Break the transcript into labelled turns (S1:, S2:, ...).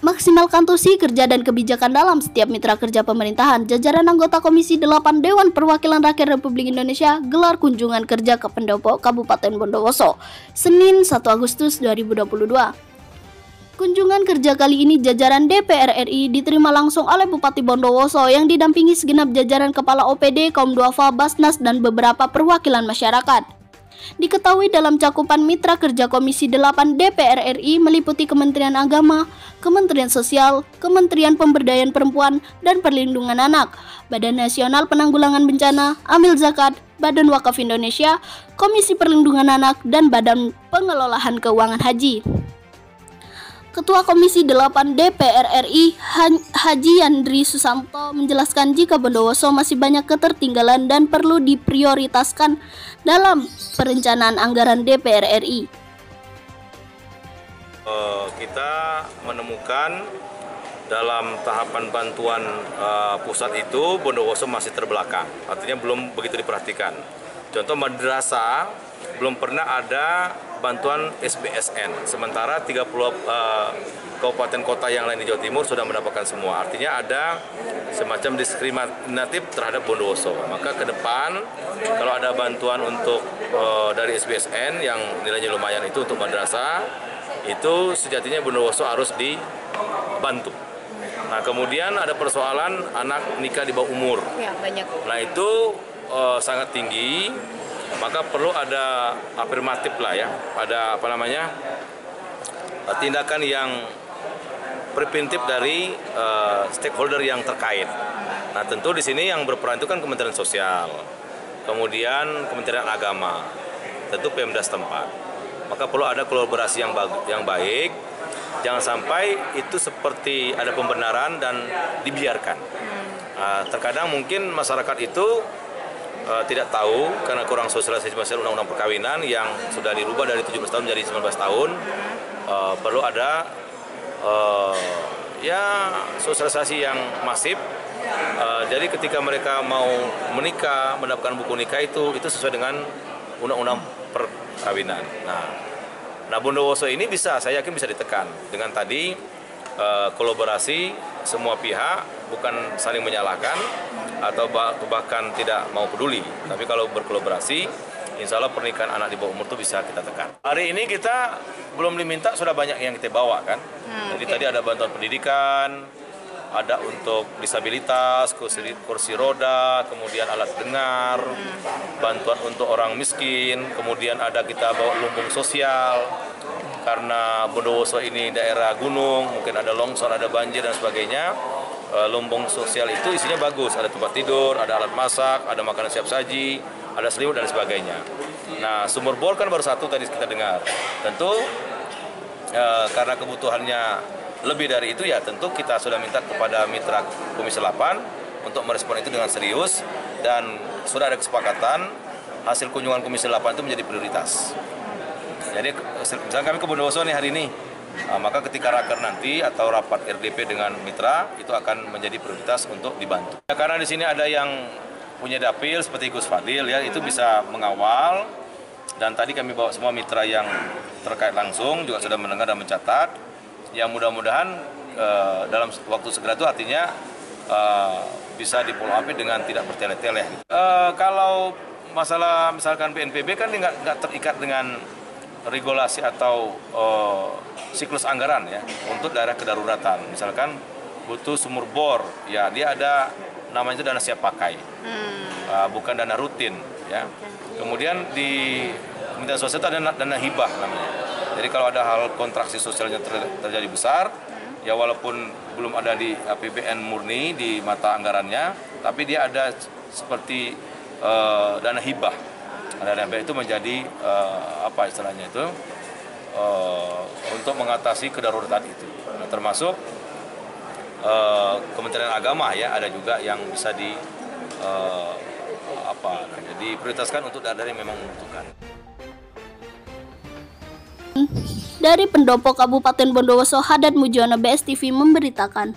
S1: Maksimalkan tusi kerja dan kebijakan dalam setiap mitra kerja pemerintahan. Jajaran anggota Komisi 8 Dewan Perwakilan Rakyat Republik Indonesia gelar kunjungan kerja ke Pendopo Kabupaten Bondowoso, Senin 1 Agustus 2022. Kunjungan kerja kali ini jajaran DPR RI diterima langsung oleh Bupati Bondowoso yang didampingi segenap jajaran kepala OPD, kaum duafa, Basnas, dan beberapa perwakilan masyarakat. Diketahui dalam cakupan mitra kerja Komisi 8 DPR RI meliputi Kementerian Agama, Kementerian Sosial, Kementerian Pemberdayaan Perempuan dan Perlindungan Anak, Badan Nasional Penanggulangan Bencana, Amil Zakat, Badan Wakaf Indonesia, Komisi Perlindungan Anak, dan Badan Pengelolaan Keuangan Haji. Ketua Komisi 8 DPR RI Haji Yandri Susanto menjelaskan jika Bondowoso masih banyak ketertinggalan dan perlu diprioritaskan dalam perencanaan anggaran DPR RI.
S2: Kita menemukan dalam tahapan bantuan pusat itu Bondowoso masih terbelakang, artinya belum begitu diperhatikan. Contoh madrasah belum pernah ada bantuan SBSN, sementara 30 kabupaten kota yang lain di Jawa Timur sudah mendapatkan semua. Artinya ada semacam diskriminatif terhadap Bondowoso. Maka ke depan kalau ada bantuan untuk dari SBSN yang nilainya lumayan itu untuk madrasah, itu sejatinya Bondowoso harus dibantu. Nah, kemudian ada persoalan anak nikah di bawah umur.
S3: Ya, banyak.
S2: Nah, itu sangat tinggi. Maka perlu ada afirmatif lah ya, ada tindakan yang preventif dari stakeholder yang terkait. Nah, tentu di sini yang berperan itu kan Kementerian Sosial, kemudian Kementerian Agama, tentu Pemda setempat. Maka perlu ada kolaborasi yang baik, jangan sampai itu seperti ada pembenaran dan dibiarkan. Terkadang mungkin masyarakat itu tidak tahu karena kurang sosialisasi masalah undang-undang perkawinan yang sudah dirubah dari 17 tahun menjadi 19 tahun. Perlu ada sosialisasi yang masif. Jadi ketika mereka mau menikah, mendapatkan buku nikah itu sesuai dengan undang-undang perkawinan. Nah, Bondowoso ini saya yakin bisa ditekan dengan tadi kolaborasi semua pihak, bukan saling menyalahkan atau bahkan tidak mau peduli, tapi kalau berkolaborasi, insya Allah pernikahan anak di bawah umur itu bisa kita tekan. Hari ini kita belum diminta, sudah banyak yang kita bawa kan. Jadi tadi ada bantuan pendidikan, ada untuk disabilitas, kursi roda, kemudian alat dengar, bantuan untuk orang miskin, kemudian ada kita bawa lumbung sosial, karena Bondowoso ini daerah gunung, mungkin ada longsor, ada banjir dan sebagainya. Lumbung sosial itu isinya bagus, ada tempat tidur, ada alat masak, ada makanan siap saji, ada selimut dan sebagainya. Nah, sumur bor kan baru satu tadi kita dengar. Tentu karena kebutuhannya lebih dari itu, ya tentu kita sudah minta kepada mitra Komisi 8 untuk merespon itu dengan serius, dan sudah ada kesepakatan hasil kunjungan Komisi 8 itu menjadi prioritas. Jadi misalnya kami ke Bondowoso nih hari ini, maka ketika raker nanti atau rapat RDP dengan mitra itu akan menjadi prioritas untuk dibantu. Ya, karena di sini ada yang punya dapil seperti Gus Fadil, ya itu bisa mengawal, dan tadi kami bawa semua mitra yang terkait langsung juga sudah mendengar dan mencatat. Yang mudah-mudahan dalam waktu segera itu artinya bisa di-follow up dengan tidak bertele-tele. Kalau masalah misalkan BNPB kan nggak terikat dengan regulasi atau siklus anggaran ya untuk daerah kedaruratan. Misalkan butuh sumur bor, ya dia ada namanya itu dana siap pakai, bukan dana rutin ya. Kemudian di Kementerian Sosial itu ada dana hibah namanya. Jadi kalau ada hal kontraksi sosialnya terjadi besar, ya walaupun belum ada di APBN murni di mata anggarannya, tapi dia ada seperti dana hibah. Dana hibah itu menjadi apa istilahnya itu untuk mengatasi kedaruratan itu. Nah, termasuk Kementerian Agama ya ada juga yang bisa diprioritaskan untuk daerah yang memang membutuhkan.
S1: Dari Pendopo Kabupaten Bondowoso, Haddad Mujono, BSTV memberitakan.